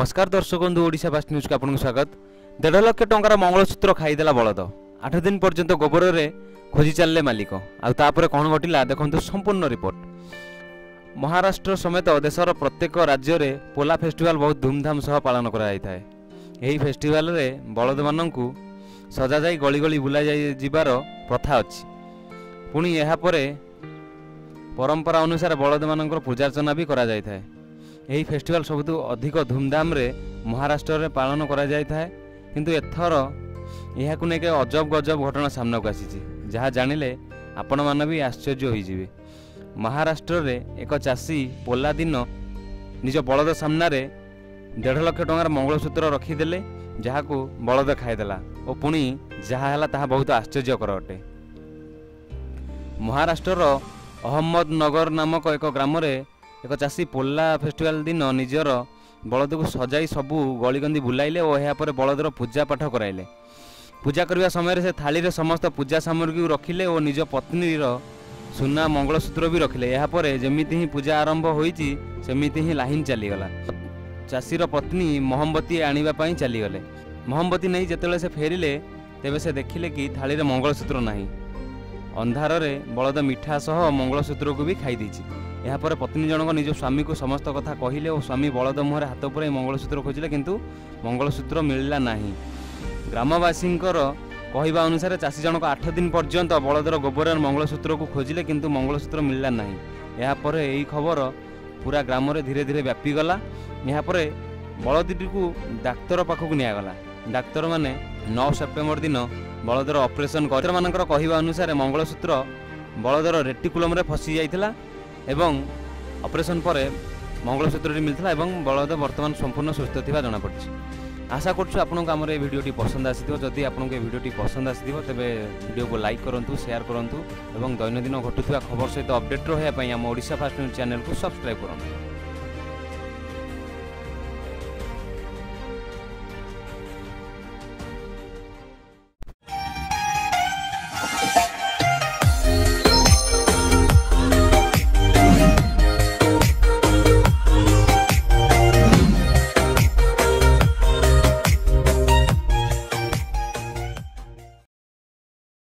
नमस्कार दर्शक बंधु ओडिशा फास्ट न्यूज को आपको स्वागत। 1.5 लाख टंकार मंगलसूत्र खाईदेला बलद 8 दिन पर्यंत गोबर में खोजी चलले मालिक आउे कौन घटला देखो संपूर्ण रिपोर्ट। महाराष्ट्र समेत देशर प्रत्येक राज्य में पोला फेस्टिवल बहुत धूमधाम सह पालन कराई। फेस्टिवल रे बलद मानू सजा जाई गली गली बुला जाइबार प्रथा अच्छी। पुणी यापर परंपरा अनुसार बलद मान पूजार्चना भी करा जाय थाए। यही फेस्टिवल सबुठ अधिक धूमधाम रे महाराष्ट्र में पालन करा जाय थाए। किंतु एथर यह नहीं अजब गजब घटना सामना को आसी जहाँ जानिले आपण मान भी आश्चर्य होइजिबे। महाराष्ट्र रे एक चाषी पोला दिन निज बलद सामना रे 1.5 लाख टंकार मंगलसूत्र रखीदेले जहाँ को बलद खाईदेला और पुणी जहाँ है ताहा बहुत आश्चर्यकर अटे। महाराष्ट्र अहमदनगर नामक एक ग्राम रे एक चाषी पोला फेस्टिवल दिन निजर बलद को सजाई सबू गलीगंदी बुलाइले और यापर बलदर पूजा पाठ कराइले। पूजा करने समय से थाली रे समस्त पूजा सामग्री रखिले और निज पत्नी सुना मंगलसूत्र भी रखिले। यापर जमीती ही पूजा आरंभ होईची सेमिति ही लाइन चलीगला। चाषीर पत्नी मोहम्बती आनिबा चलीगले। मोहम्बती नहीं जिते से फेरिले तेबे से देखिले कि थाली रे मंगलसूत्र नहीं। अंधार रे बलद मिठा सह मंगलसूत्र को भी खाई देछि। यापर पत्नी जनक निज स्वामी को समस्त कथा कहिले और स्वामी बलद मुहर हाथ पर मंगलसूत्र खोजिले किंतु मंगलसूत्र मिलला नहीं। ग्रामवासी कहवा अनुसार चाषी जनक 8 दिन पर्यंत बलदर गोबर मंगलसूत्र को खोजिले किंतु मंगलसूत्र मिलला नहीं। यापर यही खबर पूरा ग्राम रे धीरे धीरे व्यापी गला। यापर बलदटी को डाक्तर पाखक निगला। डाक्तर माने 9 सेप्टेम्बर दिन बलदर ऑपरेशन कर मानकर कहवा अनुसार मंगलसूत्र बलदर रेटिकुलम रे फसी जाइथिला एवं ऑपरेशन पर मंगलसूत्र मिलता एवं बलद वर्तमान संपूर्ण सुस्थ थिबा जଣା पड़छि। आशा करछु आपनको हमर ए वीडियोटी पसंद आसीथिबो। जदि आपनको ए वीडियोटी पसंद आसीथिबो तेबे वीडियो को लाइक करंतु, शेयर करंतु एवं दैनंदिन घटुथिबा खबर सहित अपडेट रहया पई हम ओडिशा फास्ट न्यूज चैनल को सब्सक्राइब करंतु।